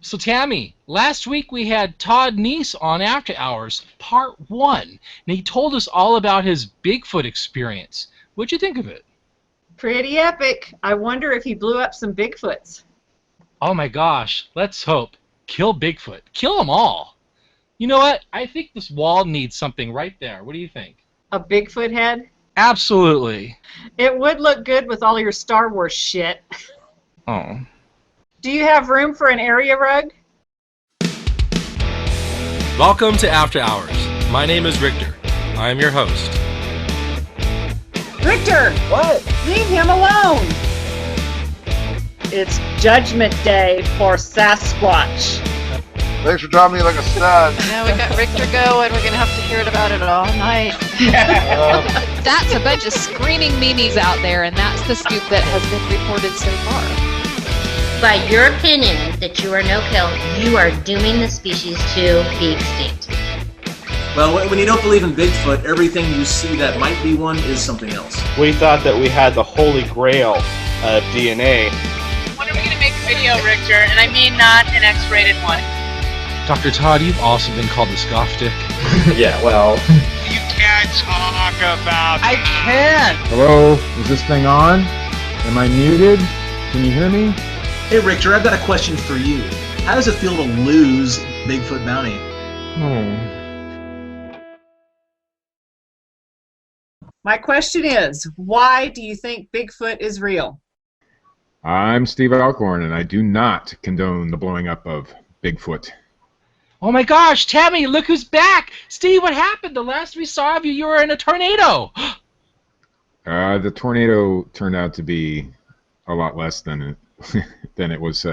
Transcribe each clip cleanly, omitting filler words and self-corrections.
So Tammy, last week we had Todd Neiss on After Hours, Part 1, and he told us all about his Bigfoot experience. What'd you think of it? Pretty epic. I wonder if he blew up some Bigfoots. Oh my gosh, let's hope. Kill Bigfoot. Kill them all. You know what? I think this wall needs something right there. What do you think? A Bigfoot head? Absolutely. It would look good with all your Star Wars shit. Oh. Do you have room for an area rug? Welcome to After Hours. My name is Rictor. I am your host. Rictor! What? Leave him alone! It's Judgment Day for Sasquatch. Thanks for dropping me like a stud. Now we got Rictor going. We're going to have to hear about it all night. That's a bunch of screaming memes out there, and that's the scoop that has been reported so far. By your opinion that you are no-kill, you are dooming the species to be extinct. Well, when you don't believe in Bigfoot, everything you see that might be one is something else. We thought that we had the holy grail of DNA. When are we going to make a video, Rictor? And I mean not an X-rated one. Dr. Todd, you've also been called the scoff dick. Yeah, well. You can't talk about I can't! Hello? Is this thing on? Am I muted? Can you hear me? Hey, Rictor, I've got a question for you. How does it feel to lose Bigfoot bounty? My question is, why do you think Bigfoot is real? I'm Steve Alcorn, and I do not condone the blowing up of Bigfoot. Oh my gosh, Tammy, look who's back! Steve, what happened? The last we saw of you, you were in a tornado! The tornado turned out to be a lot less than it was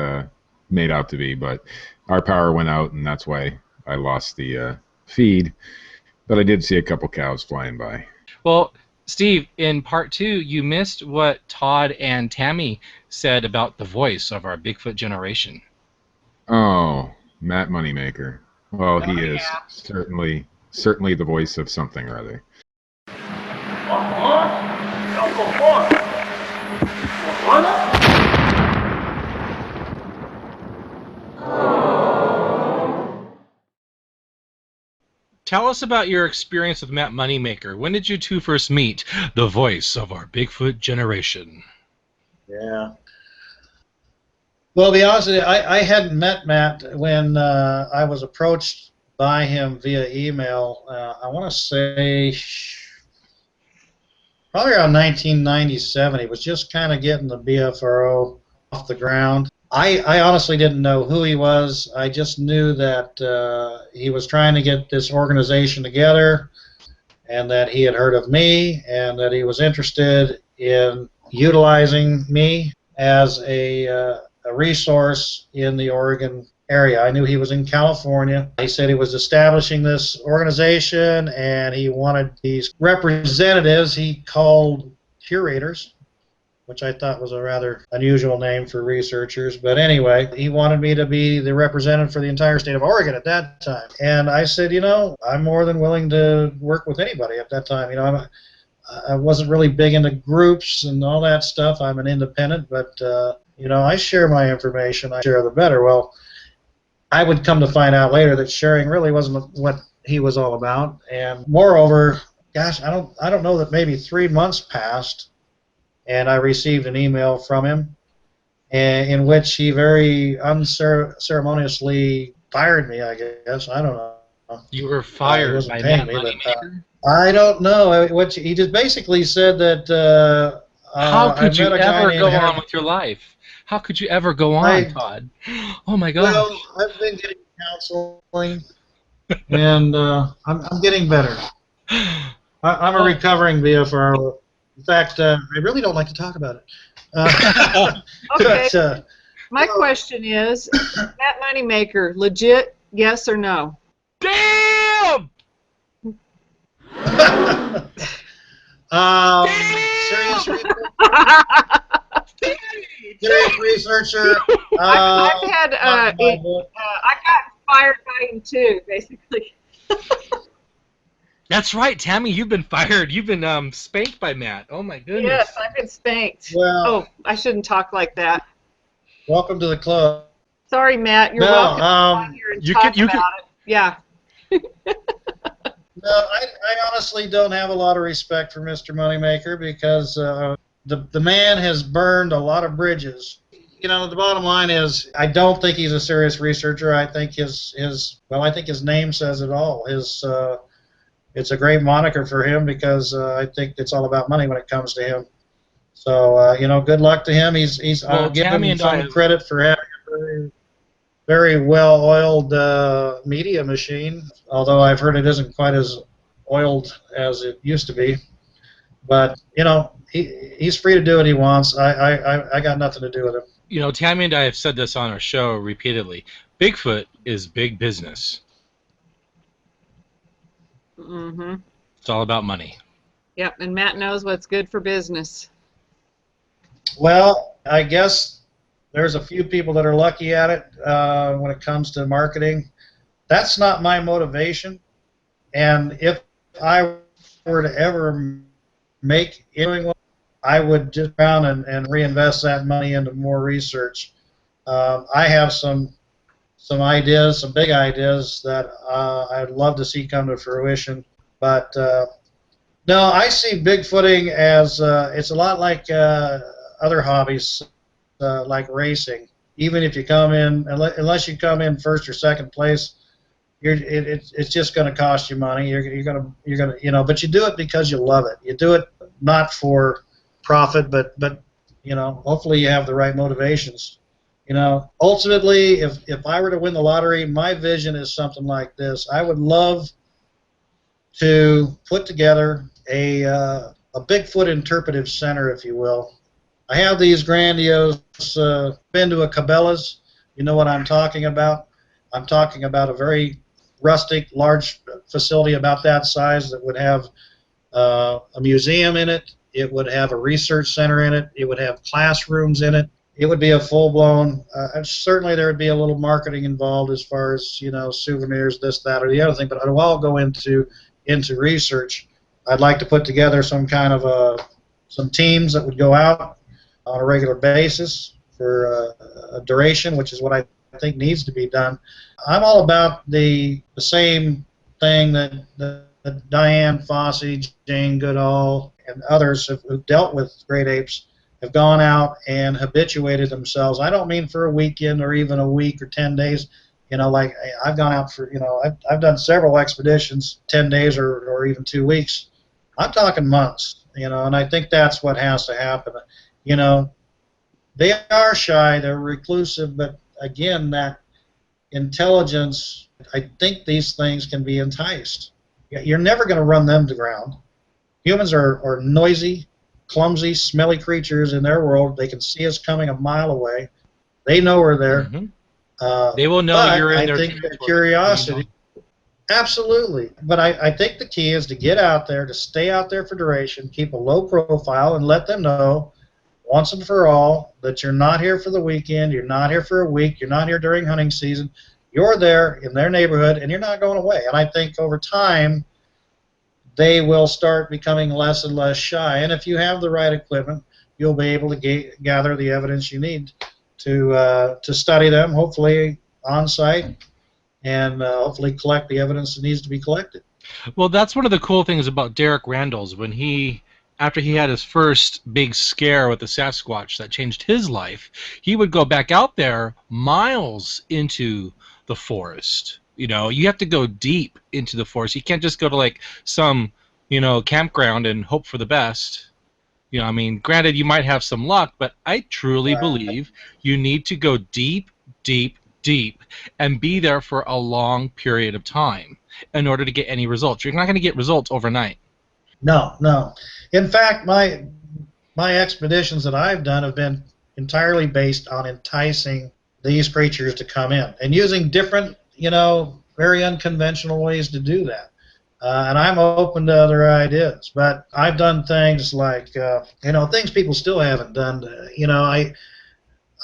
made out to be, but our power went out, and that's why I lost the feed. But I did see a couple cows flying by. Well, Steve, in Part 2, you missed what Todd and Tammy said about the voice of our Bigfoot generation. Oh, Matt Moneymaker. Well, he is certainly the voice of something or other. Tell us about your experience with Matt Moneymaker. When did you two first meet the voice of our Bigfoot generation? Yeah. Well, to be honest with you, I hadn't met Matt when I was approached by him via email. I want to say probably around 1997. He was just kind of getting the BFRO off the ground. I honestly didn't know who he was. I just knew that he was trying to get this organization together, and that he had heard of me, and that he was interested in utilizing me as a resource in the Oregon area. I knew he was in California. He said he was establishing this organization, and he wanted these representatives he called curators, which I thought was a rather unusual name for researchers. But anyway, he wanted me to be the representative for the entire state of Oregon at that time. And I said, you know, I'm more than willing to work with anybody at that time. You know, I wasn't really big into groups and all that stuff. I'm an independent, but, you know, I share my information. I share the better. Well, I would come to find out later that sharing really wasn't what he was all about. And moreover, gosh, I don't know that maybe 3 months passed, and I received an email from him in which he very unceremoniously fired me, I guess. I don't know. You were fired by Matt Moneymaker? I don't know. He just basically said that how could you ever go on with your life? How could you ever go on, Todd? Oh my God. Well, I've been getting counseling, and I'm getting better. I'm a recovering BFR. In fact, I really don't like to talk about it. Okay. But, my question is, Matt Moneymaker, legit, yes or no? Damn! Serious researcher. I've had, I got fired by him too, basically. That's right, Tammy. You've been fired. You've been spanked by Matt. Oh my goodness. Yes, I've been spanked. Well, oh, I shouldn't talk like that. Welcome to the club. Sorry, Matt. You're No, welcome to come on here and talk about it. Yeah. No, I honestly don't have a lot of respect for Mr. Moneymaker because the man has burned a lot of bridges. You know, the bottom line is I don't think he's a serious researcher. I think his name says it all. It's a great moniker for him because I think it's all about money when it comes to him. So good luck to him. I'll give him some credit for having a very, very well-oiled media machine, although I've heard it isn't quite as oiled as it used to be. But, he's free to do what he wants. I got nothing to do with him. Tammy and I have said this on our show repeatedly. Bigfoot is big business. Mm-hmm. It's all about money. Yep, and Matt knows what's good for business. Well, I guess there's a few people that are lucky at it when it comes to marketing. That's not my motivation. And if I were to ever make anything, I would just around and reinvest that money into more research. I have some ideas, some big ideas that I'd love to see come to fruition. But no, I see Bigfooting as it's a lot like other hobbies, like racing. Even if you come in, unless you come in first or second place, it's just going to cost you money. You're gonna, but you do it because you love it. You do it not for profit, but hopefully you have the right motivations. Ultimately, if I were to win the lottery, my vision is something like this. I would love to put together a Bigfoot interpretive center, if you will. I have these grandiose, been to a Cabela's, you know what I'm talking about. I'm talking about a very rustic, large facility about that size that would have a museum in it. It would have a research center in it. It would have classrooms in it. It would be a full-blown, certainly there would be a little marketing involved as far as, souvenirs, this, that, or the other thing, but it would all go into research. I'd like to put together some kind of some teams that would go out on a regular basis for a duration, which is what I think needs to be done. I'm all about the same thing that Diane Fossey, Jane Goodall, and others who've dealt with great apes have gone out and habituated themselves. I don't mean for a weekend or even a week or 10 days. Like I've gone out for, I've done several expeditions, 10 days or even 2 weeks. I'm talking months, and I think that's what has to happen. They are shy, they're reclusive, but again, that intelligence, I think these things can be enticed. You're never going to run them to ground. Humans are noisy, clumsy, smelly creatures in their world. They can see us coming a mile away. They know we're there. Mm-hmm. They will know you're in their territory. I think their curiosity. Absolutely. But I think the key is to get out there, to stay out there for duration, keep a low profile, and let them know once and for all that you're not here for the weekend, you're not here for a week, you're not here during hunting season. You're there in their neighborhood, and you're not going away. And I think over time, they will start becoming less and less shy. And if you have the right equipment, you'll be able to gather the evidence you need to study them, hopefully on site, and hopefully collect the evidence that needs to be collected. Well, that's one of the cool things about Derek Randall's. After he had his first big scare with the Sasquatch that changed his life, he would go back out there miles into the forest. You have to go deep into the forest. You can't just go to like some, campground and hope for the best. Granted, you might have some luck, but I truly believe you need to go deep, deep, deep and be there for a long period of time in order to get any results. You're not going to get results overnight. No. In fact, my expeditions that I've done have been entirely based on enticing these creatures to come in and using different, very unconventional ways to do that. And I'm open to other ideas. But I've done things like, things people still haven't done.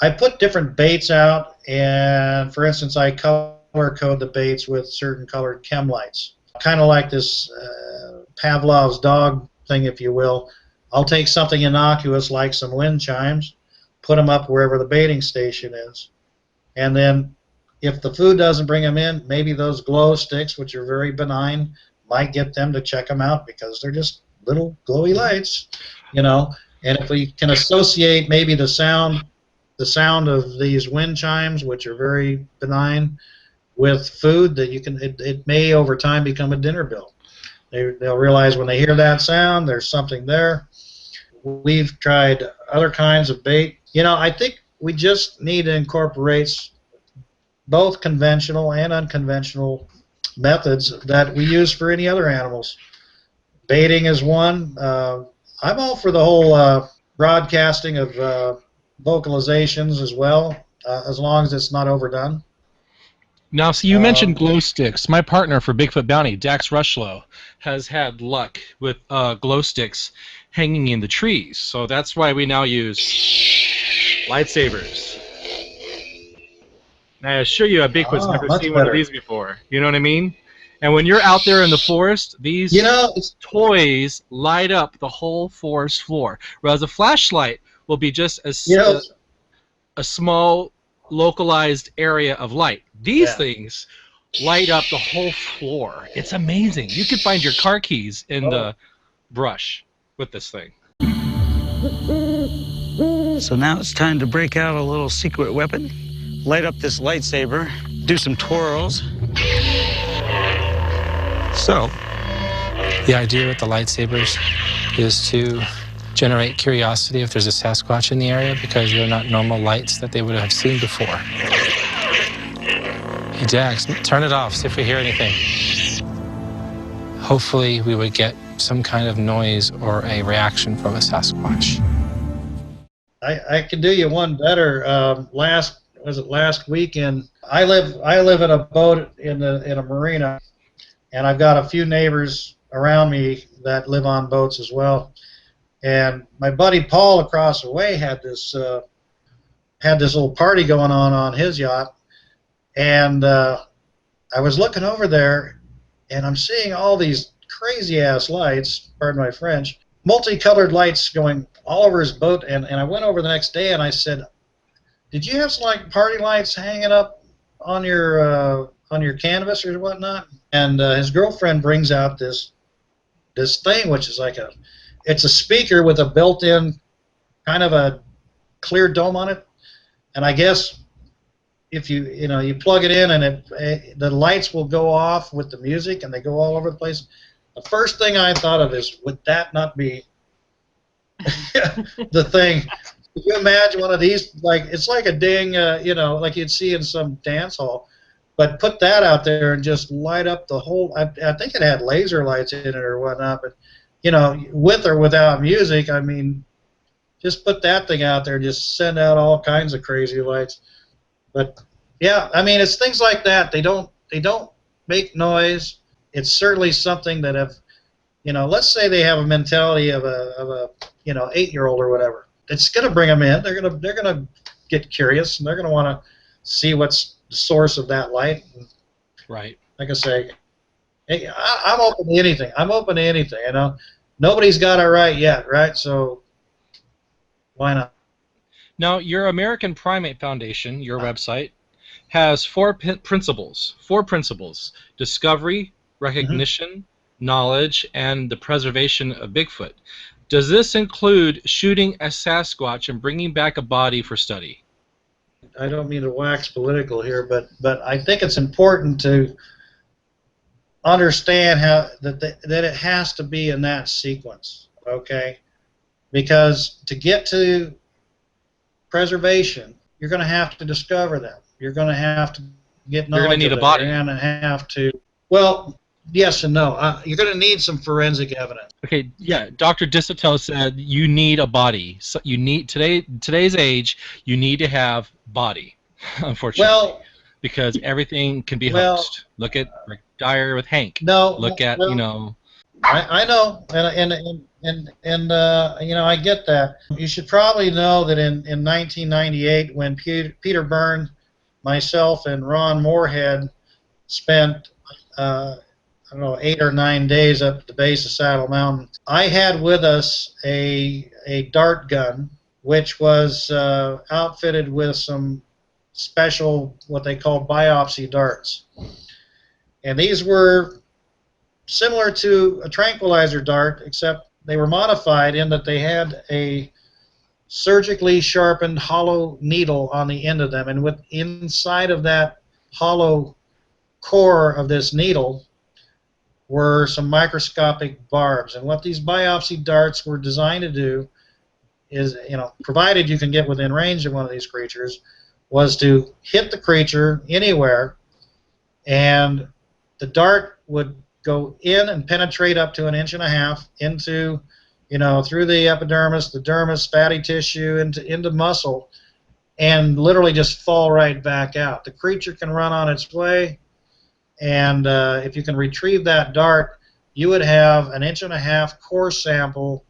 I put different baits out, and for instance, I color code the baits with certain colored chem lights, kind of like this Pavlov's dog thing, if you will. I'll take something innocuous like some wind chimes, put them up wherever the baiting station is, And then if the food doesn't bring them in, maybe those glow sticks, which are very benign, might get them to check them out because they're just little glowy lights, you know. And if we can associate maybe the sound of these wind chimes, which are very benign, with food, that it may over time become a dinner bell. They'll realize when they hear that sound, there's something there. We've tried other kinds of bait. You know, I think we just need to incorporate both conventional and unconventional methods that we use for any other animals. Baiting is one. I'm all for the whole broadcasting of vocalizations as well, as long as it's not overdone. Now, see, you mentioned glow sticks. My partner for Bigfoot Bounty, Dax Rushlow, has had luck with glow sticks hanging in the trees. So that's why we now use lightsabers. And I assure you, a Bigfoot's never seen one of these before. You know what I mean? And when you're out there in the forest, these toys light up the whole forest floor. Whereas a flashlight will be just a small, localized area of light. These things light up the whole floor. It's amazing. You could find your car keys in the brush with this thing. So now it's time to break out a little secret weapon, light up this lightsaber, do some twirls. So, the idea with the lightsabers is to generate curiosity if there's a Sasquatch in the area, because they're not normal lights that they would have seen before. Hey Dax, turn it off, see if we hear anything. Hopefully we would get some kind of noise or a reaction from a Sasquatch. I can do you one better. Last weekend? I live in a boat in a marina, and I've got a few neighbors around me that live on boats as well. And my buddy Paul across the way had this little party going on his yacht, and I was looking over there, and I'm seeing all these crazy ass lights, pardon my French, multicolored lights going all over his boat. And I went over the next day and I said, "Did you have some like party lights hanging up on your canvas or whatnot?" And his girlfriend brings out this thing, which is like it's a speaker with a built-in kind of a clear dome on it. And I guess if you plug it in and the lights will go off with the music and they go all over the place. The first thing I thought of is, would that not be the thing? Can you imagine one of these? Like, it's like a ding, like you'd see in some dance hall. But put that out there and just light up the whole. I think it had laser lights in it or whatnot. But with or without music, I mean, just put that thing out there and just send out all kinds of crazy lights. But yeah, I mean, it's things like that. They don't make noise. It's certainly something that let's say they have a mentality of a 8-year-old or whatever. It's going to bring them in. They're gonna get curious, and they're going to want to see what's the source of that light. Right. Like I say, hey, I'm open to anything. I'm open to anything. Nobody's got it right yet, right? So why not? Now, your American Primate Foundation, your website, has four principles. Discovery, recognition, knowledge, and the preservation of Bigfoot. Does this include shooting a Sasquatch and bringing back a body for study? I don't mean to wax political here, but I think it's important to understand that it has to be in that sequence, okay? Because to get to preservation, you're going to have to discover them. You're going to have to get knowledge. You're going to need a body. You're going to have to. Well, yes and no. You're going to need some forensic evidence. Okay, yeah. Dr. Disotell said you need a body. So you need today's age. You need to have body, unfortunately, because everything can be hoaxed. Look at Rick Dyer with Hank. Look at I know, and I get that. You should probably know that in 1998, when Peter Byrne, myself, and Ron Moorhead spent 8 or 9 days up at the base of Saddle Mountain, I had with us a dart gun, which was outfitted with some special, what they call biopsy darts. And these were similar to a tranquilizer dart, except they were modified in that they had a surgically sharpened hollow needle on the end of them, and with inside of that hollow core of this needle were some microscopic barbs. And what these biopsy darts were designed to do is, provided you can get within range of one of these creatures, was to hit the creature anywhere, and the dart would go in and penetrate up to 1.5 inches into, through the epidermis, the dermis, fatty tissue, into muscle, and literally just fall right back out. The creature can run on its way, and if you can retrieve that dart, you would have 1.5 inch core sample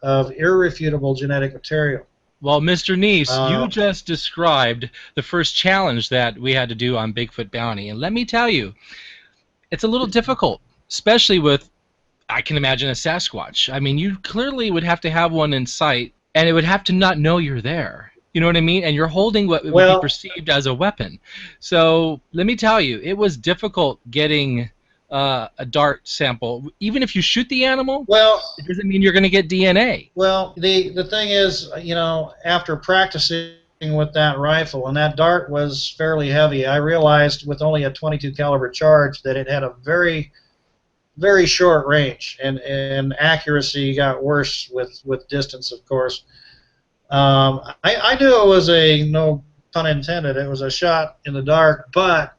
of irrefutable genetic material. Well, Mr. Neiss, you just described the first challenge that we had to do on Bigfoot Bounty, and let me tell you, it's a little difficult, especially with, I can imagine, a Sasquatch. I mean, you clearly would have to have one in sight, and it would have to not know you're there. You know what I mean? And you're holding what would be perceived as a weapon. So let me tell you, it was difficult getting a dart sample. Even if you shoot the animal, it doesn't mean you're going to get DNA. Well, the thing is, after practicing with that rifle, and that dart was fairly heavy, I realized with only a .22 caliber charge that it had a very, very short range, and accuracy got worse with distance, of course. I knew it was no pun intended, it was a shot in the dark, but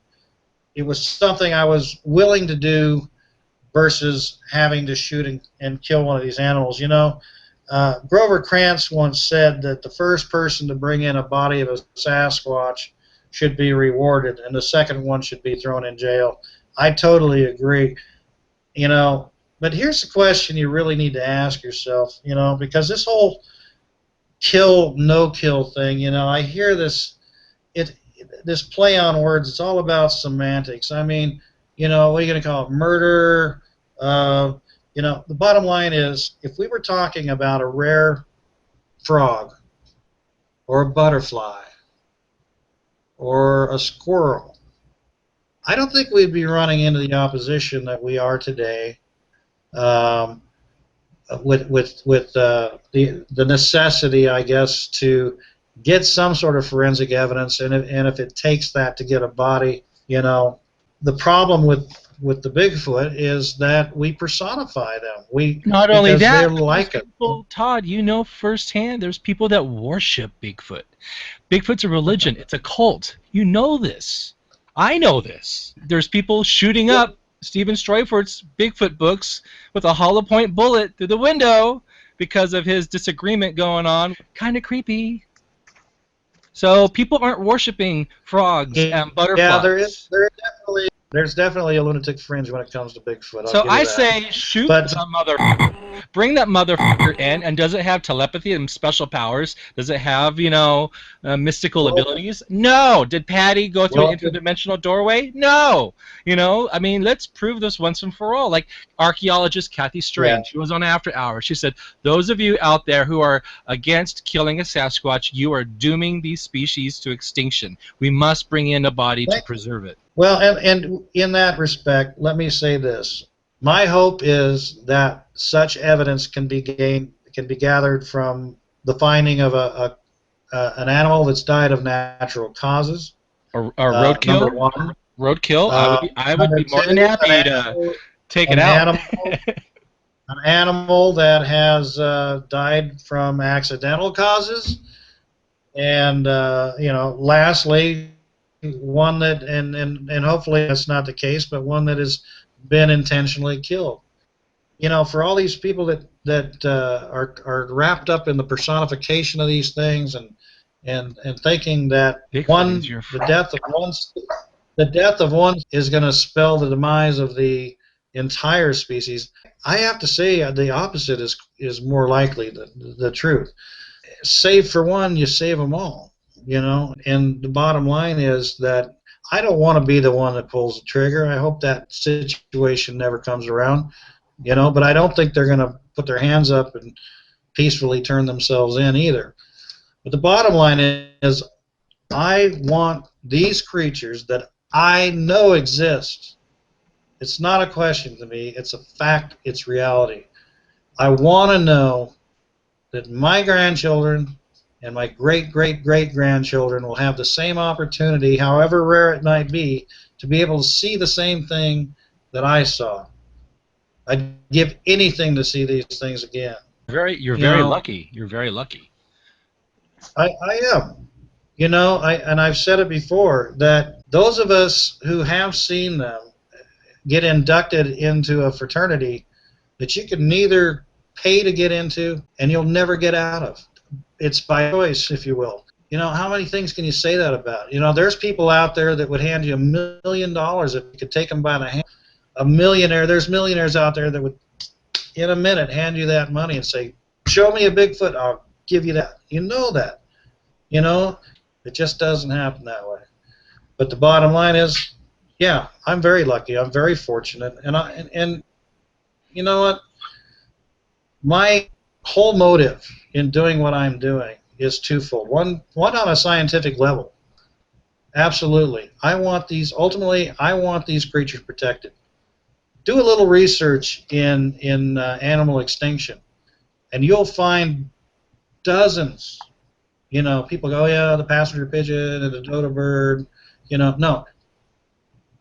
it was something I was willing to do versus having to shoot and kill one of these animals. Grover Krantz once said that the first person to bring in a body of a Sasquatch should be rewarded, and the second one should be thrown in jail. I totally agree. But here's the question you really need to ask yourself, because this whole kill, no kill thing, I hear this play on words. It's all about semantics. I mean, what are you going to call it? Murder? The bottom line is, if we were talking about a rare frog or a butterfly or a squirrel, I don't think we'd be running into the opposition that we are today, with the necessity, I guess, to get some sort of forensic evidence, and if it takes that to get a body, the problem with the Bigfoot is that we personify them. Not only that, they're like it. Todd, firsthand, there's people that worship Bigfoot. Bigfoot's a religion. It's a cult. You know this. I know this. There's people shooting up Stephen Struyfort's Bigfoot books with a hollow point bullet through the window because of his disagreement going on. Kind of creepy. So people aren't worshiping frogs and butterflies. Yeah, there's definitely a lunatic fringe when it comes to Bigfoot. So I say shoot that motherfucker. Bring that motherfucker in, and does it have telepathy and special powers? Does it have, mystical abilities? No. Did Patty go through an interdimensional doorway? No. I mean, let's prove this once and for all. Like archaeologist Kathy Strange, she was on After Hours. She said, those of you out there who are against killing a Sasquatch, you are dooming these species to extinction. We must bring in a body to preserve it. Well, and in that respect, let me say this. My hope is that such evidence can be gathered from the finding of an animal that's died of natural causes. Or roadkill. Number one. Roadkill. I would be more than happy to take it out. An animal that has died from accidental causes, and lastly, one that, and hopefully that's not the case, but one that has been intentionally killed. For all these people that are wrapped up in the personification of these things and thinking that the death of one is going to spell the demise of the entire species, I have to say the opposite is more likely the truth. Save for one, you save them all. And the bottom line is that I don't want to be the one that pulls the trigger. I hope that situation never comes around, but I don't think they're going to put their hands up and peacefully turn themselves in either. But the bottom line is I want these creatures that I know exist. It's not a question to me. It's a fact. It's reality. I want to know that my grandchildren and my great-great-great-grandchildren will have the same opportunity, however rare it might be, to be able to see the same thing that I saw. I'd give anything to see these things again. You're very lucky. You're very lucky. I am. You know, and I've said it before, that those of us who have seen them get inducted into a fraternity that you can neither pay to get into and you'll never get out of. It's by choice, if you will. You know, how many things can you say that about? You know, there's people out there that would hand you $1 million if you could take them by the hand. A millionaire, there's millionaires out there that would, in a minute, hand you that money and say, show me a Bigfoot, I'll give you that. You know that. You know, it just doesn't happen that way. But the bottom line is, yeah, I'm very lucky. I'm very fortunate. And you know what? My whole motive in doing what I'm doing is twofold. One on a scientific level. Absolutely. Ultimately, I want these creatures protected. Do a little research in animal extinction, and you'll find dozens. You know, people go, oh, yeah, the passenger pigeon and the dodo bird. You know, no.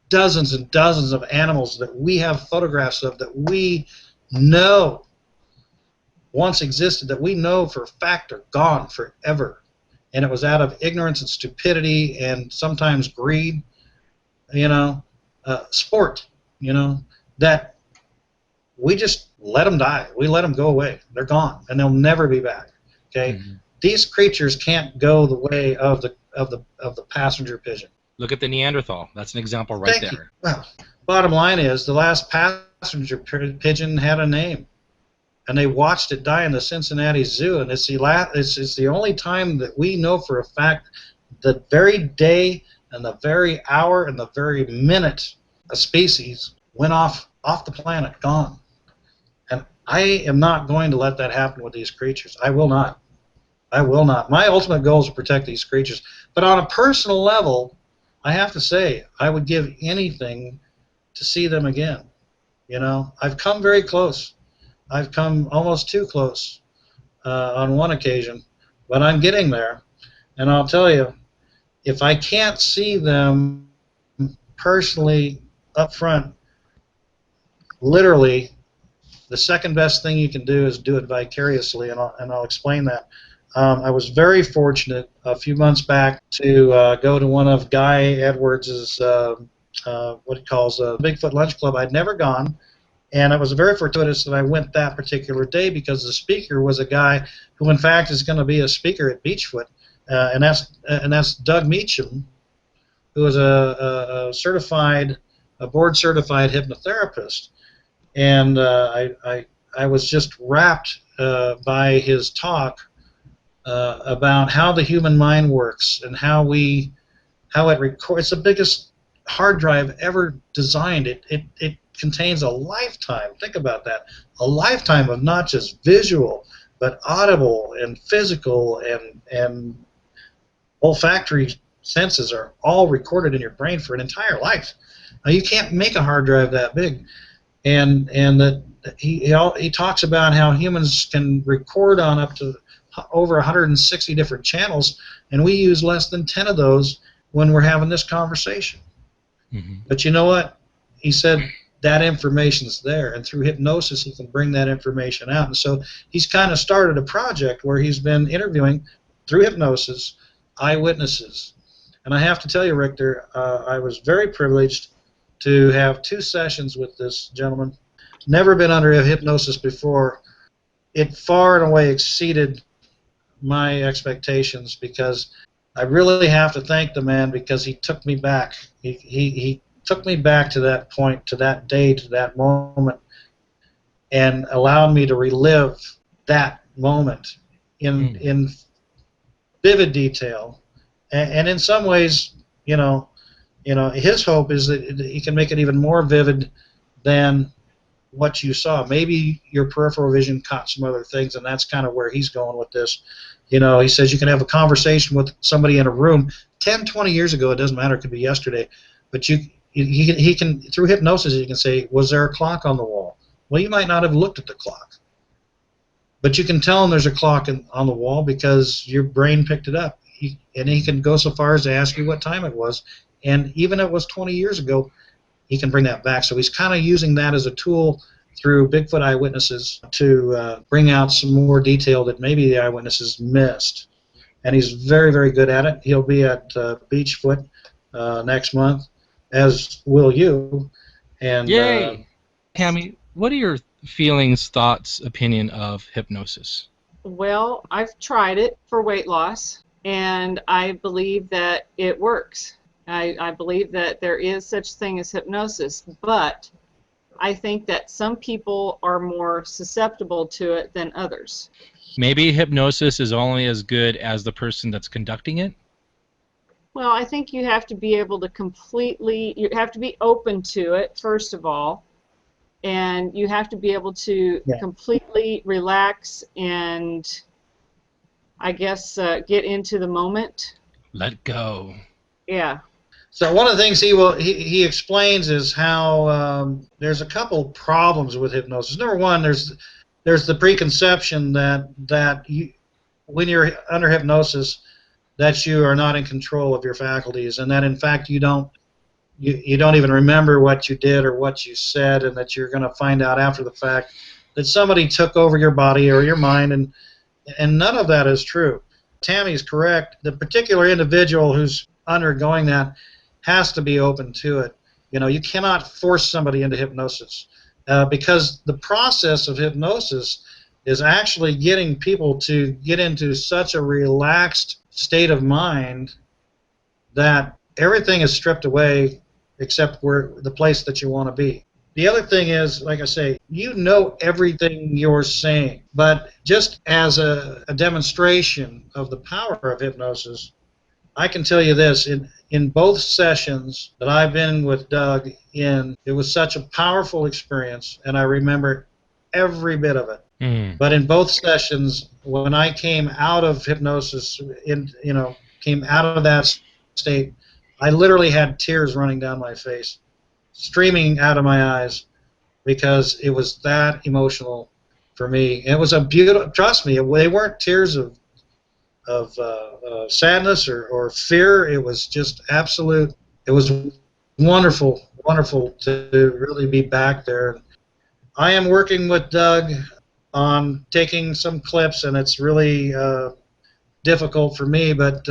Dozens and dozens of animals that we have photographs of that we know once existed, that we know for a fact are gone forever. And it was out of ignorance and stupidity and sometimes greed, you know, sport, you know, that we just let them die. We let them go away. They're gone, and they'll never be back. Okay, These creatures can't go the way of the passenger pigeon. Look at the Neanderthal. That's an example right Thank there. you. Well, bottom line is the last passenger pigeon had a name, and they watched it die in the Cincinnati Zoo, and it's the only time that we know for a fact the very day and the very hour and the very minute a species went off the planet, gone. And I am not going to let that happen with these creatures. I will not. I will not. My ultimate goal is to protect these creatures. But on a personal level, I have to say, I would give anything to see them again. You know, I've come very close. I've come almost too close on one occasion, but I'm getting there. And I'll tell you, if I can't see them personally up front, literally, the second best thing you can do is do it vicariously, and I'll explain that. I was very fortunate a few months back to go to one of Guy Edwards' what he calls a Bigfoot Lunch Club. I'd never gone, and it was very fortuitous that I went that particular day because the speaker was a guy who, in fact, is going to be a speaker at Beachfoot, and that's Doug Meacham, who is a board-certified hypnotherapist. And I was just rapt by his talk about how the human mind works and how it records. It's the biggest hard drive ever designed. It contains a lifetime. Think about that. A lifetime of not just visual, but audible and physical and olfactory senses are all recorded in your brain for an entire life. Now, you can't make a hard drive that big. And that he talks about how humans can record on up to over 160 different channels, and we use less than 10 of those when we're having this conversation. But you know what? He said that information's there, and through hypnosis he can bring that information out. And so he's kind of started a project where he's been interviewing, through hypnosis, eyewitnesses. And I have to tell you, Rictor, I was very privileged to have 2 sessions with this gentleman. Never been under hypnosis before. It far and away exceeded my expectations, because I really have to thank the man, because he took me back. He took me back to that point, to that day, to that moment, and allowed me to relive that moment in vivid detail. And in some ways, you know, his hope is that he can make it even more vivid than what you saw. Maybe your peripheral vision caught some other things, and that's kind of where he's going with this. You know, he says you can have a conversation with somebody in a room 10, 20 years ago. It doesn't matter. It could be yesterday. But he can, through hypnosis, you can say, was there a clock on the wall? Well, you might not have looked at the clock. But you can tell him there's a clock on the wall because your brain picked it up. And he can go so far as to ask you what time it was. And even if it was 20 years ago, he can bring that back. So he's kind of using that as a tool through Bigfoot eyewitnesses to bring out some more detail that maybe the eyewitnesses missed. And he's very, very good at it. He'll be at Beachfoot next month, as will you. And yay! Tammy, what are your feelings, thoughts, opinion of hypnosis? Well, I've tried it for weight loss, and I believe that it works. I believe that there is such thing as hypnosis, but I think that some people are more susceptible to it than others. Maybe hypnosis is only as good as the person that's conducting it? Well, I think you have to be able to you have to be open to it, first of all, and you have to be able to completely relax and, I guess, get into the moment. Let go. Yeah. So one of the things he explains is how there's a couple problems with hypnosis. Number one, there's the preconception that when you're under hypnosis, that you are not in control of your faculties, and that in fact you don't even remember what you did or what you said, and that you're going to find out after the fact that somebody took over your body or your mind, and none of that is true. Tammy's correct. The particular individual who's undergoing that has to be open to it. You know, you cannot force somebody into hypnosis because the process of hypnosis is actually getting people to get into such a relaxed state of mind that everything is stripped away except where the place that you want to be. The other thing is, like I say, you know everything you're saying, but just as a demonstration of the power of hypnosis, I can tell you this, in both sessions that I've been with Doug in, it was such a powerful experience, and I remember every bit of it. But in both sessions, when I came out of hypnosis, came out of that state, I literally had tears running down my face, streaming out of my eyes, because it was that emotional for me. It was a beautiful, trust me, they weren't tears of sadness or fear. It was just absolute. It was wonderful to really be back there. I am working with Doug on taking some clips, and it's really difficult for me, but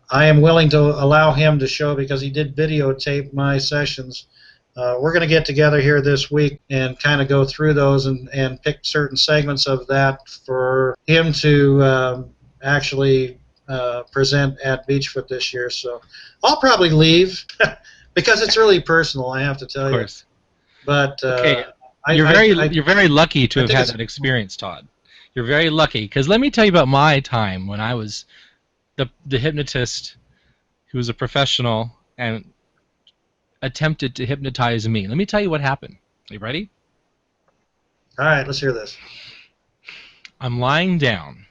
I am willing to allow him to show, because he did videotape my sessions. We're going to get together here this week and kind of go through those and pick certain segments of that for him to actually present at Beachfoot this year. So I'll probably leave because it's really personal, I have to tell you. Of course. But okay. You're very lucky to have had that experience, Todd. You're very lucky, because let me tell you about my time when I was the hypnotist who was a professional and attempted to hypnotize me. Let me tell you what happened. Are you ready? All right, let's hear this. I'm lying down,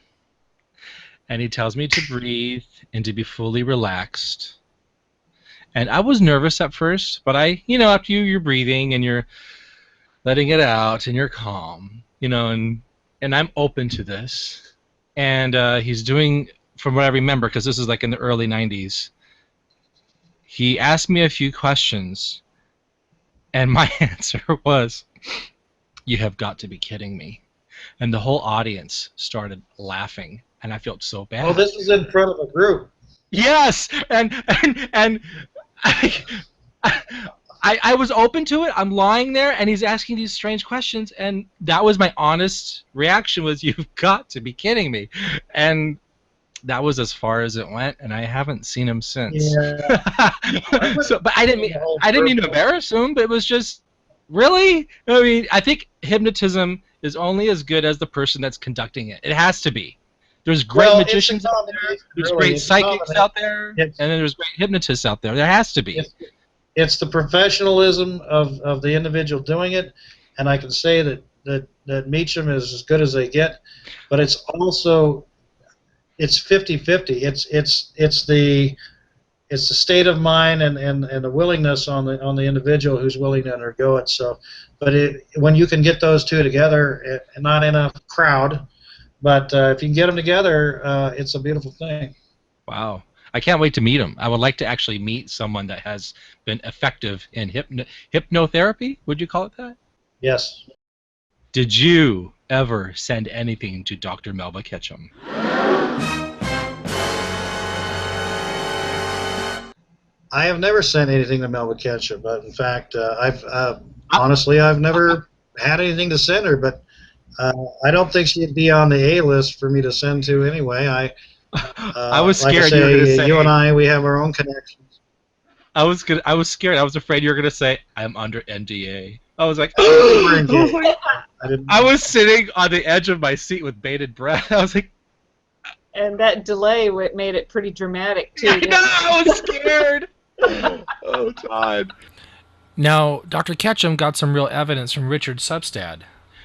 and he tells me to breathe and to be fully relaxed. And I was nervous at first, but after you're breathing and you're letting it out and you're calm, and I'm open to this. And he's doing, from what I remember, because this is like in the early 90s, he asked me a few questions, and my answer was, "You have got to be kidding me." And the whole audience started laughing, and I felt so bad. Oh, this was in front of a group. Yes, and I was open to it. I'm lying there, and he's asking these strange questions, and that was my honest reaction, was, "You've got to be kidding me." And that was as far as it went, and I haven't seen him since. Yeah. But I didn't mean to embarrass him, but it was just, really? I mean, I think hypnotism is only as good as the person that's conducting it. It has to be. There's great magicians out there, there's great psychics out there, and then there's great hypnotists out there. There has to be. It's the professionalism of the individual doing it, and I can say that Meacham is as good as they get, but it's also it's 50-50. It's the state of mind and the willingness on the individual who's willing to undergo it. So, but when you can get those two together, not in a crowd, but if you can get them together, it's a beautiful thing. Wow. I can't wait to meet him. I would like to actually meet someone that has been effective in hypnotherapy. Would you call it that? Yes. Did you ever send anything to Dr. Melba Ketchum? I have never sent anything to Melba Ketchum, but in fact, honestly, I've never had anything to send her, but I don't think she'd be on the A list for me to send to anyway. I was scared like I say, you were going to say. You and I, we have our own connections. I was scared. I was afraid you were going to say, I'm under NDA. I was like, I was sitting on the edge of my seat with bated breath. I was like, and that delay made it pretty dramatic too. I know, I was scared. Oh, God. Now, Dr. Ketchum got some real evidence from Richard Substad.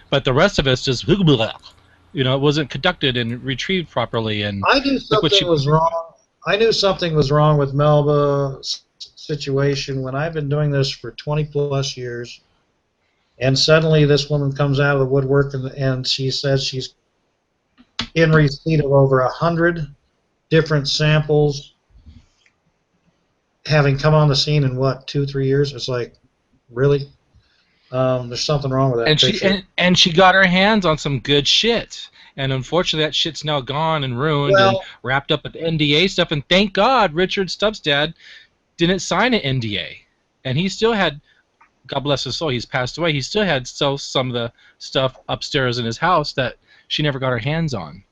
But the rest of us just, it wasn't conducted and retrieved properly. And I knew something was wrong. I knew something was wrong with Melba's situation when I've been doing this for 20-plus years. And suddenly this woman comes out of the woodwork and she says she's in receipt of over 100 different samples having come on the scene in, 2-3 years? It's like, really? There's something wrong with that. And she got her hands on some good shit. And unfortunately, that shit's now gone and ruined and wrapped up with NDA stuff. And thank God Richard Substad didn't sign an NDA. And he still had, God bless his soul, he's passed away, he still had some of the stuff upstairs in his house that she never got her hands on.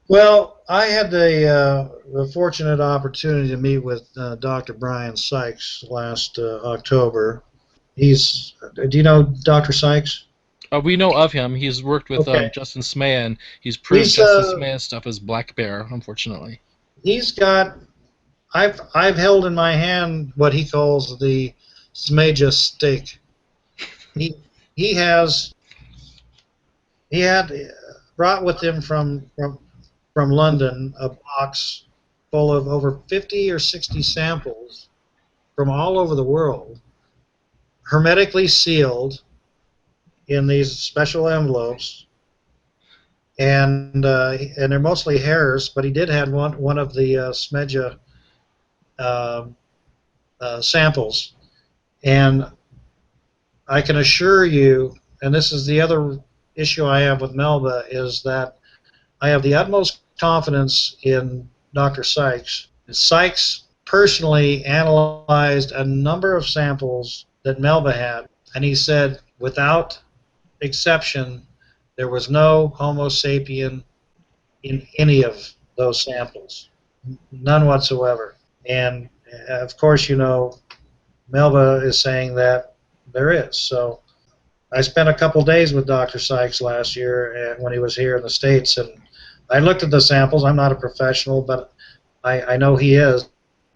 Well, I had the fortunate opportunity to meet with Dr. Brian Sykes last October. Do you know Dr. Sykes? We know of him. He's worked with Justin Smea, and he's proved Justin Smea's stuff as Black Bear, unfortunately. He's got, I've held in my hand what he calls the Smeja steak. He had brought with him from London a box full of over 50 or 60 samples from all over the world, hermetically sealed in these special envelopes, and they're mostly hairs, but he did have one of the Smeja samples, and I can assure you, and this is the other issue I have with Melba, is that I have the utmost confidence in Dr. Sykes. Sykes personally analyzed a number of samples that Melba had, and he said, without exception, there was no Homo sapien in any of those samples. None whatsoever. And, of course, Melba is saying that there is. So I spent a couple days with Dr. Sykes last year and when he was here in the States, and I looked at the samples. I'm not a professional, but I know he is,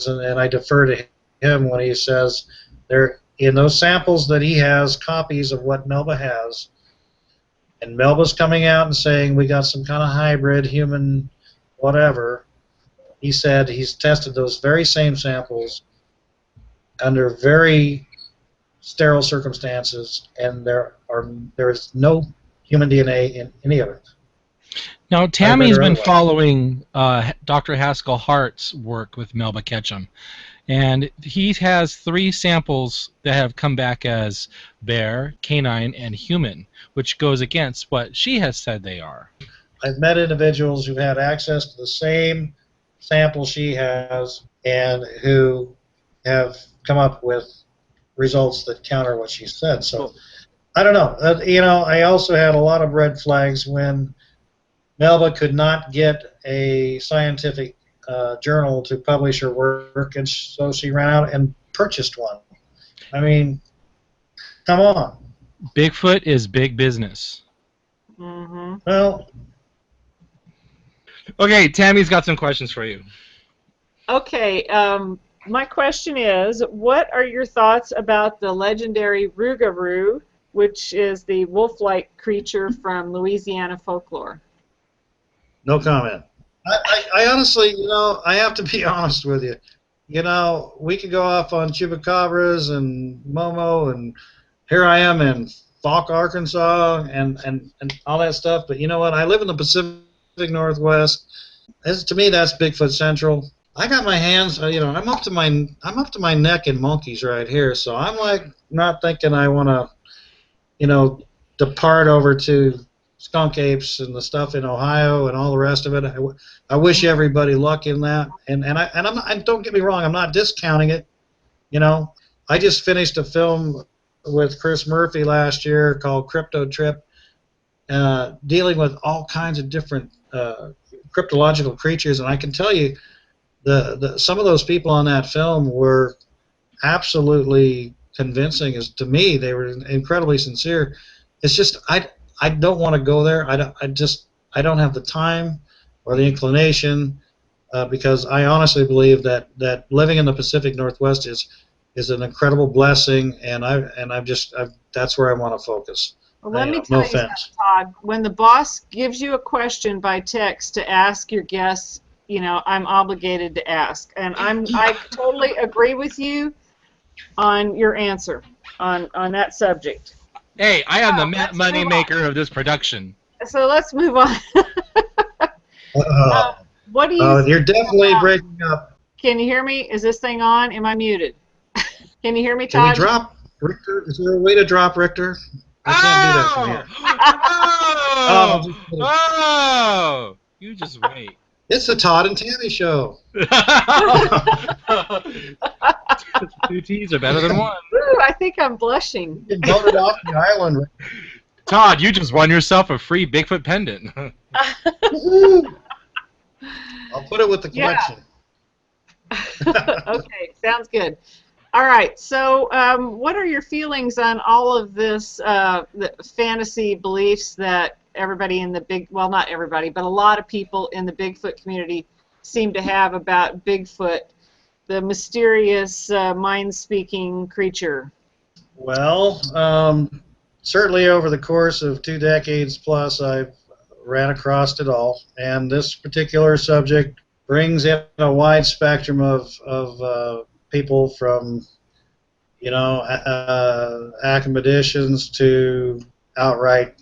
and I defer to him when he says there in those samples that he has copies of what Melba has, and Melba's coming out and saying we got some kind of hybrid human whatever. He said he's tested those very same samples under very sterile circumstances, and there is no human DNA in any of it. Now, Tammy's been following Dr. Haskell Hart's work with Melba Ketchum, and he has 3 samples that have come back as bear, canine, and human, which goes against what she has said they are. I've met individuals who had access to the same sample she has and who have come up with results that counter what she said. So, I don't know. I also had a lot of red flags when Melba could not get a scientific journal to publish her work, and so she ran out and purchased one. I mean, come on. Bigfoot is big business. Mm-hmm. Well. Okay, Tammy's got some questions for you. Okay. My question is, what are your thoughts about the legendary Rougarou, which is the wolf-like creature from Louisiana folklore? No comment. I honestly, I have to be honest with you. We could go off on chupacabras and Momo, and here I am in Falk, Arkansas, and all that stuff. But you know what? I live in the Pacific Northwest. To me, that's Bigfoot Central. I got my hands, I'm up to my neck in monkeys right here. So I'm like not thinking I want to, depart over to skunk apes and the stuff in Ohio and all the rest of it. I wish everybody luck in that. And don't get me wrong, I'm not discounting it. I just finished a film with Chris Murphy last year called Crypto Trip, dealing with all kinds of different cryptological creatures, and I can tell you, some of those people on that film were absolutely convincing. As to me, they were incredibly sincere. It's just I don't want to go there. I don't have the time or the inclination, because I honestly believe that living in the Pacific Northwest is an incredible blessing, and that's where I want to focus. Well, let me tell you something, Todd. When the boss gives you a question by text to ask your guests, I'm obligated to ask, and I totally agree with you on your answer on that subject. Hey, I am the money maker of this production. So let's move on. What do you? You're definitely breaking up. Can you hear me? Is this thing on? Am I muted? Can you hear me, Todd? Can we drop Rictor? Is there a way to drop Rictor? I can't do that from here. Oh! You just wait. It's the Todd and Tammy show. 2 T's are better than 1. Ooh, I think I'm blushing. You voted off the island. Todd, you just won yourself a free Bigfoot pendant. I'll put it with the collection. Yeah. Okay, sounds good. All right, so what are your feelings on all of this the fantasy beliefs that everybody in well, not everybody, but a lot of people in the Bigfoot community seem to have about Bigfoot, the mysterious mind-speaking creature? Well, certainly over the course of 2 decades plus, I've ran across it all, and this particular subject brings in a wide spectrum of people from, academicians to outright,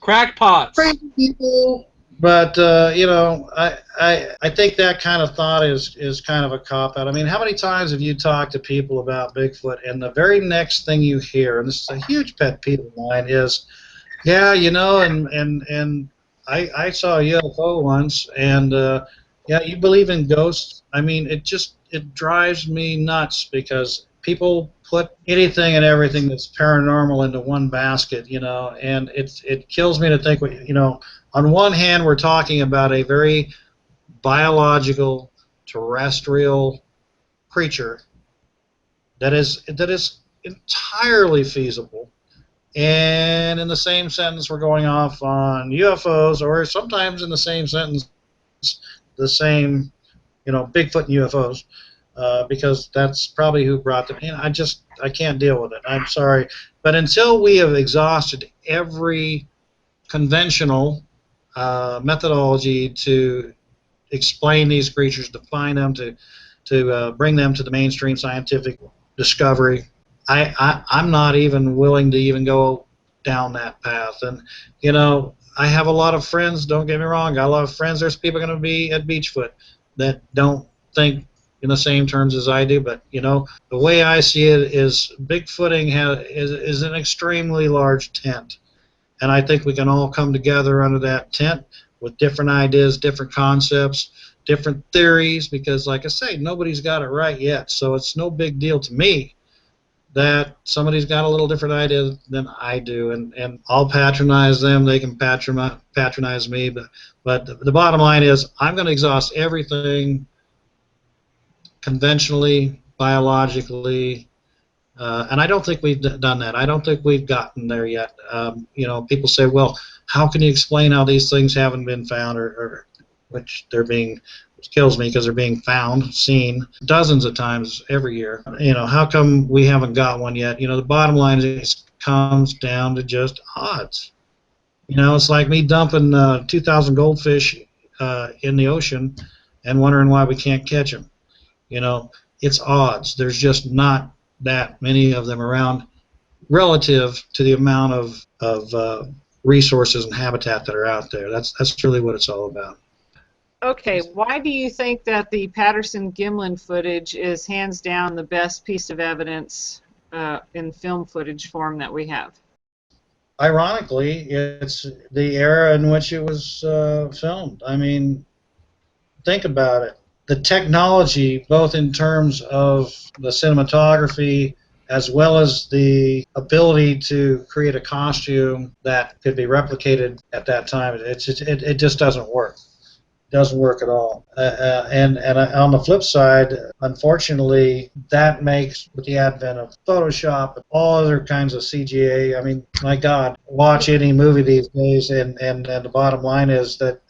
crackpots. Crazy people. But I think that kind of thought is kind of a cop-out. I mean, how many times have you talked to people about Bigfoot, and the very next thing you hear, and this is a huge pet peeve of mine, is, yeah, and I saw a UFO once, and yeah, you believe in ghosts? I mean, it drives me nuts, because people put anything and everything that's paranormal into one basket, and it kills me to think, on one hand, we're talking about a very biological, terrestrial creature that is entirely feasible, and in the same sentence, we're going off on UFOs, or sometimes in the same sentence, the same, Bigfoot and UFOs, because that's probably who brought them in. I can't deal with it. I'm sorry, but until we have exhausted every conventional methodology to explain these creatures, define them, to bring them to the mainstream scientific discovery, I'm not even willing to even go down that path. And I have a lot of friends, don't get me wrong, got a lot of friends, there's people going to be at Beachfoot that don't think in the same terms as I do, but the way I see it is Bigfooting is an extremely large tent. And I think we can all come together under that tent with different ideas, different concepts, different theories, because, like I say, nobody's got it right yet. So it's no big deal to me that somebody's got a little different idea than I do. And I'll patronize them. They can patronize me. But the bottom line is I'm going to exhaust everything conventionally, biologically, and I don't think we've done that. I don't think we've gotten there yet. People say, well, how can you explain how these things haven't been found, or which they're being which kills me because they're being found, seen dozens of times every year. How come we haven't got one yet? The bottom line is it comes down to just odds. It's like me dumping 2,000 goldfish in the ocean and wondering why we can't catch them. It's odds. There's just not that many of them around relative to the amount of resources and habitat that are out there. That's really what it's all about. Okay, why do you think that the Patterson-Gimlin footage is hands down the best piece of evidence in film footage form that we have? Ironically, it's the era in which it was filmed. I mean, think about it. The technology, both in terms of the cinematography as well as the ability to create a costume that could be replicated at that time, it just doesn't work. It doesn't work at all. And on the flip side, unfortunately, that makes, with the advent of Photoshop and all other kinds of CGI, I mean, my God, watch any movie these days, and the bottom line is that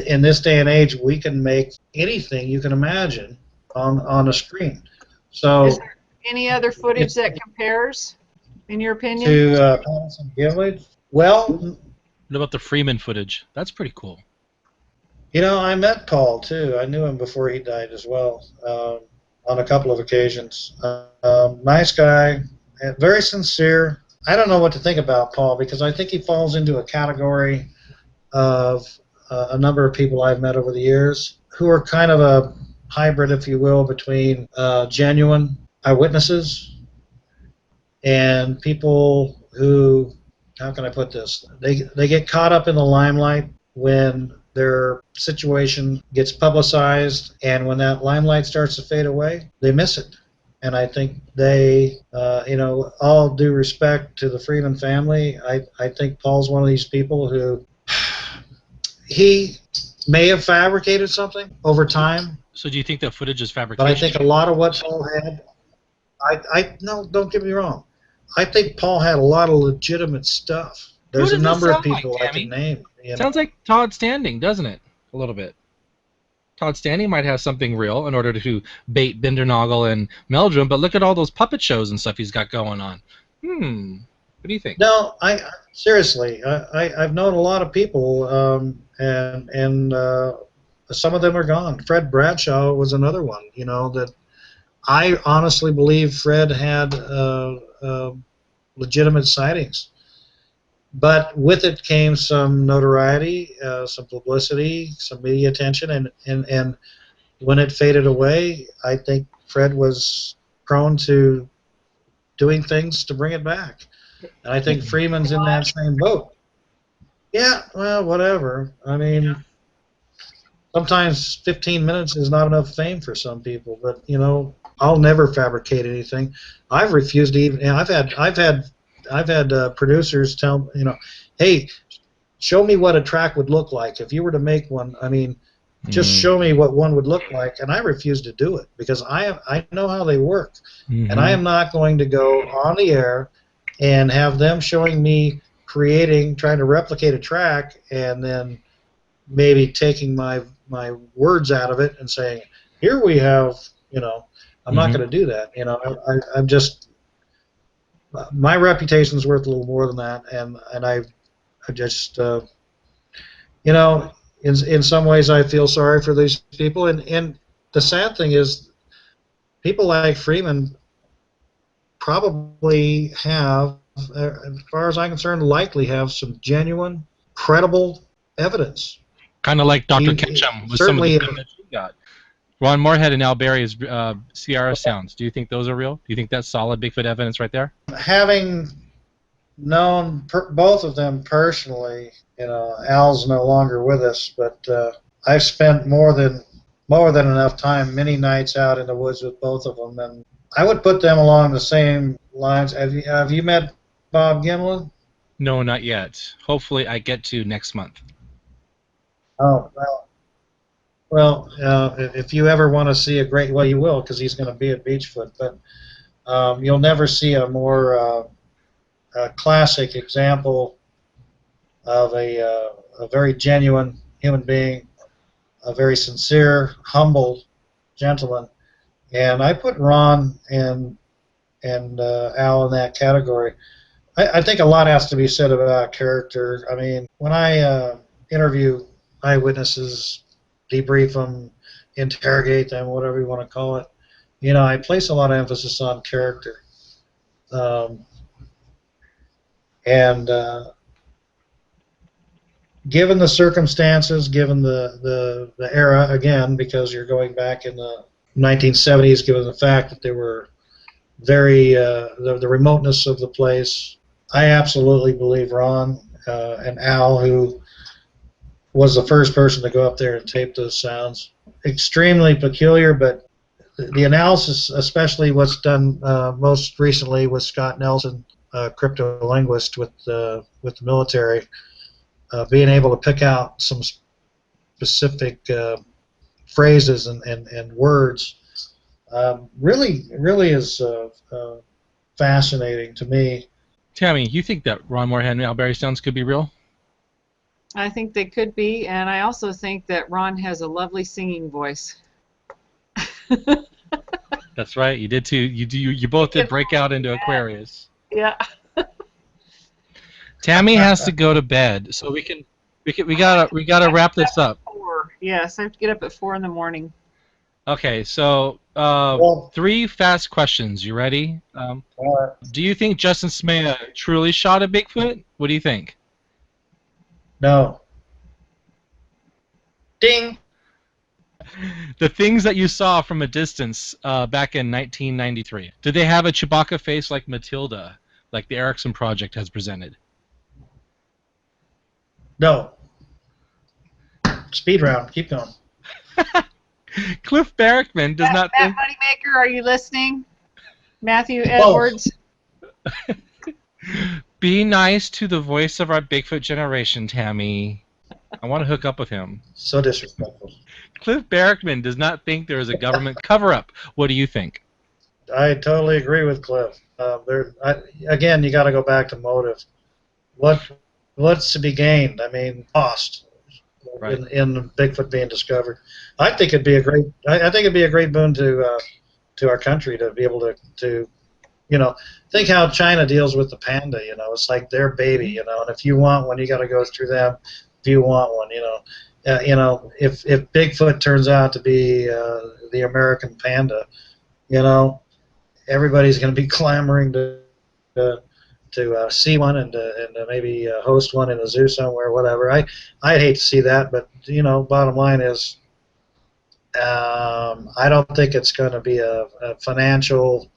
in this day and age, we can make anything you can imagine on a screen. So, is there any other footage that compares, in your opinion? To Patterson-Gimlin? Well, what about the Freeman footage? That's pretty cool. I met Paul too. I knew him before he died as well, on a couple of occasions. Nice guy, very sincere. I don't know what to think about Paul because I think he falls into a category of a number of people I've met over the years who are kind of a hybrid, if you will, between genuine eyewitnesses and people who, how can I put this? They get caught up in the limelight when their situation gets publicized, and when that limelight starts to fade away, they miss it. And I think they, all due respect to the Freeman family, I think Paul's one of these people who he may have fabricated something over time. So do you think that footage is fabrication? But I think a lot of what Paul had, no, don't get me wrong. I think Paul had a lot of legitimate stuff. There's a number of people I can name. Sounds like Todd Standing, doesn't it? A little bit. Todd Standing might have something real in order to bait Bindernagel and Meldrum, but look at all those puppet shows and stuff he's got going on. What do you think? No, seriously, I've known a lot of people, and some of them are gone. Fred Bradshaw was another one, that I honestly believe Fred had legitimate sightings. But with it came some notoriety, some publicity, some media attention, and when it faded away, I think Fred was prone to doing things to bring it back. And I think Freeman's in that same boat. Yeah, well, whatever. I mean, sometimes 15 minutes is not enough fame for some people, but, I'll never fabricate anything. I've refused to even, I've had producers tell, hey, show me what a track would look like if you were to make one. I mean, just show me what one would look like, and I refuse to do it because I know how they work, and I am not going to go on the air and have them showing me trying to replicate a track, and then maybe taking my words out of it and saying, here we have, I'm not going to do that. I'm just. My reputation's worth a little more than that, and I just, in some ways I feel sorry for these people, and the sad thing is, people like Freeman probably have, as far as I'm concerned, likely have some genuine, credible evidence. Kind of like Dr. Ketchum with some of the stuff that she got. Ron Moorhead and Al Berry's Sierra Sounds. Do you think those are real? Do you think that's solid Bigfoot evidence right there? Having known both of them personally, Al's no longer with us, but I've spent more than enough time, many nights out in the woods with both of them, and I would put them along the same lines. Have you met Bob Gimlin? No, not yet. Hopefully, I get to next month. Oh well. If you ever want to see well, you will, because he's going to be at Beachfoot, but you'll never see a more classic example of a very genuine human being a very sincere, humble gentleman. And I put Ron and Al in that category. I think a lot has to be said about character. I mean, when I interview eyewitnesses, debrief them, interrogate them, whatever you want to call it, you know, I place a lot of emphasis on character. And given the circumstances, given the era, again, because you're going back in the 1970s, given the fact that they were very, the remoteness of the place, I absolutely believe Ron and Al, who was the first person to go up there and tape those sounds. Extremely peculiar, but the analysis, especially what's done most recently with Scott Nelson, cryptolinguist with the military, being able to pick out some specific phrases and words really is fascinating to me. Tammy, you think that Ron Moorhead and Al Berry sounds could be real? I think they could be, and I also think that Ron has a lovely singing voice. That's right. You did too. You both did break out into Aquarius. Yeah. Tammy has to go to bed, so we gotta wrap this up. 4. Yes, I have to get up at 4 in the morning. Okay, so 3 fast questions. You ready? Do you think Justin Smea truly shot a Bigfoot? What do you think? No. Ding. The things that you saw from a distance back in 1993, did they have a Chewbacca face like Matilda, like the Erickson Project has presented? No. Speed round. Keep going. Cliff Barrickman does not Matt Moneymaker, are you listening? Matthew Edwards. Be nice to the voice of our Bigfoot generation, Tammy. I want to hook up with him. So disrespectful. Cliff Barrickman does not think there is a government cover-up. What do you think? I totally agree with Cliff. Again, you got to go back to motive. What's to be gained? I mean, cost. Right. In Bigfoot being discovered, I think it'd be a great. I think it'd be a great boon to our country to be able to, you know, think how China deals with the panda. You know, it's like their baby. You know, and if you want one, you got to go through them. If you want one, you know, if Bigfoot turns out to be the American panda, you know, everybody's going to be clamoring to see one and to maybe host one in a zoo somewhere, whatever. I'd hate to see that, but you know, bottom line is, I don't think it's going to be a financial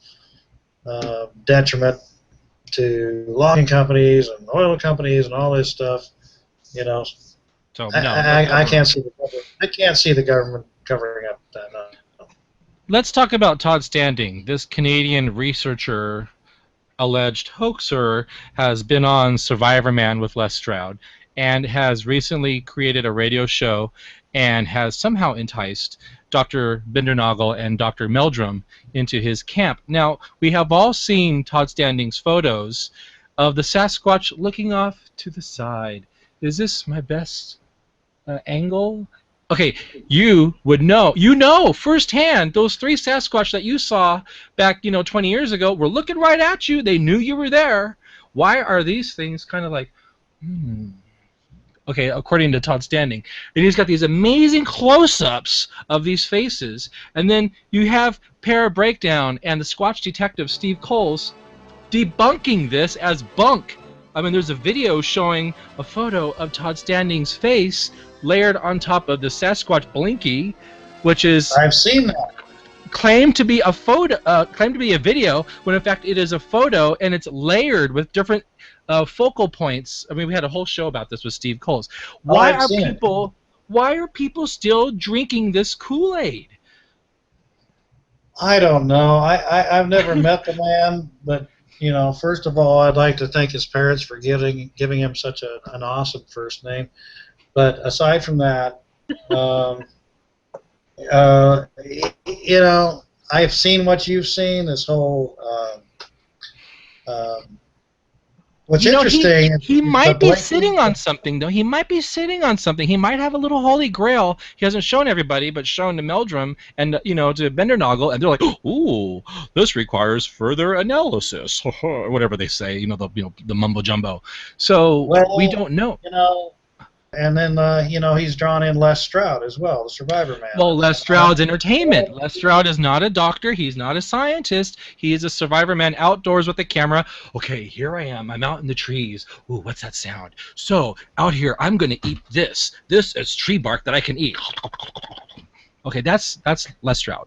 detriment to logging companies and oil companies and all this stuff. You know, so I can't see the government covering up that. No. Let's talk about Todd Standing, this Canadian researcher. Alleged hoaxer has been on Survivor Man with Les Stroud and has recently created a radio show and has somehow enticed Dr. Bindernagel and Dr. Meldrum into his camp. Now, we have all seen Todd Standing's photos of the Sasquatch looking off to the side. Is this my best angle? Okay, you would know. You know firsthand those 3 Sasquatch that you saw back, 20 years ago were looking right at you. They knew you were there. Why are these things kind of like, Okay, according to Todd Standing. And he's got these amazing close-ups of these faces. And then you have Para Breakdown and the Squatch detective Steve Coles debunking this as bunk. I mean, there's a video showing a photo of Todd Standing's face layered on top of the Sasquatch Blinky, which is I've seen that. Claimed to be a photo, claimed to be a video, when in fact it is a photo, and it's layered with different focal points. I mean, we had a whole show about this with Steve Coles. Why are people still drinking this Kool-Aid? I don't know. I've never met the man, but first of all, I'd like to thank his parents for giving him such an awesome first name. But aside from that, I've seen what you've seen. This whole What's You know, interesting he is might the be blatant- sitting on something, though. He might be sitting on something. He might have a little holy grail. He hasn't shown everybody, but shown to Meldrum and, you know, to Bendernagel, and they're like, ooh, this requires further analysis, or whatever they say, the mumbo jumbo. So we don't know. You know, and then he's drawn in Les Stroud as well, the Survivor Man. Well, Les Stroud's entertainment. Les Stroud is not a doctor. He's not a scientist. He is a survivor man outdoors with a camera. Okay, here I am. I'm out in the trees. Ooh, what's that sound? So, out here, I'm going to eat this. This is tree bark that I can eat. Okay, that's Les Stroud.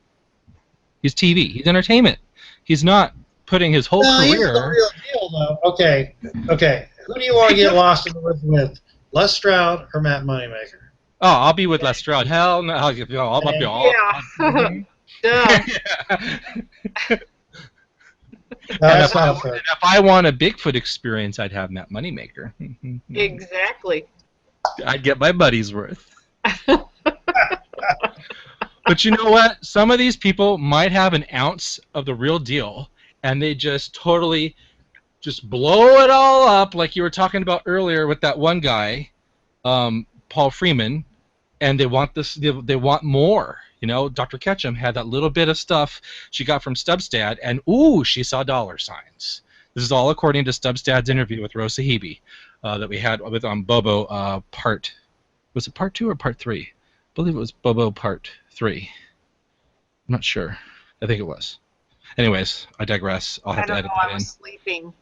He's TV. He's entertainment. He's not putting his whole career... He's the real deal, though. Okay. Who do you want to get lost in the woods with? Les Stroud or Matt Moneymaker? Oh, I'll be with Les Stroud. Hell no. I'll be all... Yeah. That's not fair. If I want a Bigfoot experience, I'd have Matt Moneymaker. Exactly. I'd get my buddy's worth. But you know what? Some of these people might have an ounce of the real deal, and they just totally just blow it all up, like you were talking about earlier with that one guy, Paul Freeman, and they want this. They want more. You know, Dr. Ketchum had that little bit of stuff she got from Stubbsdad, and ooh, she saw dollar signs. This is all according to Stubbsdad's interview with Rosa Hebe that we had with Bobo was it part 2 or part 3? I believe it was Bobo part 3. I'm not sure. I think it was. Anyways, I digress. I'll have to edit that in. I was sleeping.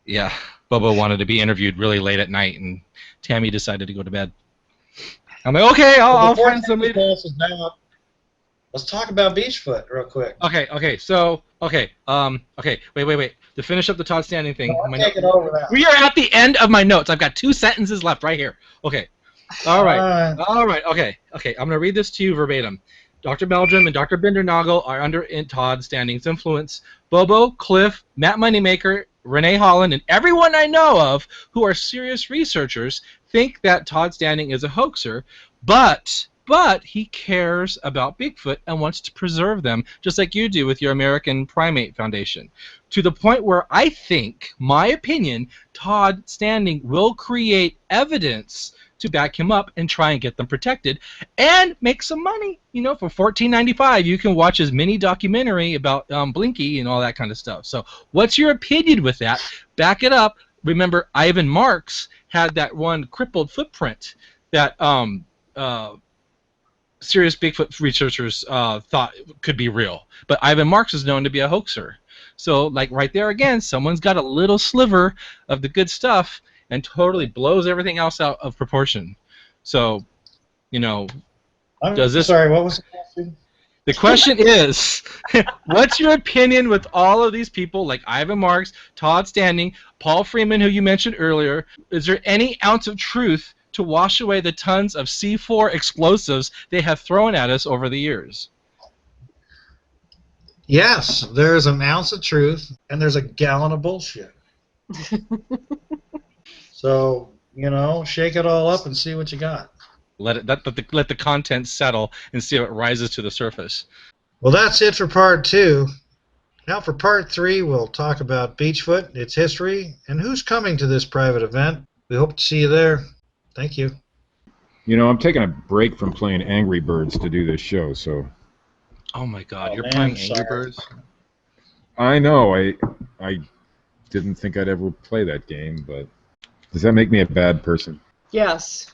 Yeah, Bobo wanted to be interviewed really late at night, and Tammy decided to go to bed. I'm like, okay, I'll find somebody. Let's talk about Beachfoot real quick. Okay. Wait. To finish up the Todd Standing thing. We are at the end of my notes. I've got 2 sentences left right here. Okay. All right. Okay. I'm going to read this to you verbatim. Dr. Meldrum and Dr. Bindernagel are under Todd Standing's influence. Bobo, Cliff, Matt Moneymaker, Renee Holland, and everyone I know of who are serious researchers think that Todd Standing is a hoaxer, but he cares about Bigfoot and wants to preserve them, just like you do with your American Primate Foundation. To the point where I think, my opinion, Todd Standing will create evidence to back him up and try and get them protected and make some money. You know, for $14.95 you can watch his mini documentary about Blinky and all that kind of stuff. So what's your opinion with that? Back it up. Remember, Ivan Marks had that one crippled footprint that serious Bigfoot researchers thought could be real. But Ivan Marks is known to be a hoaxer. So, like, right there again, someone's got a little sliver of the good stuff and totally blows everything else out of proportion. So, you know, Sorry, what was the question? The question is, what's your opinion with all of these people like Ivan Marks, Todd Standing, Paul Freeman, who you mentioned earlier? Is there any ounce of truth to wash away the tons of C4 explosives they have thrown at us over the years? Yes, there's an ounce of truth, and there's a gallon of bullshit. So, you know, shake it all up and see what you got. Let the content settle and see if it rises to the surface. Well, that's it for part 2. Now for part 3, we'll talk about Beachfoot, its history, and who's coming to this private event. We hope to see you there. Thank you. You know, I'm taking a break from playing Angry Birds to do this show, so... Oh my God, you're playing Angry Birds? I know, I didn't think I'd ever play that game, but... Does that make me a bad person? Yes.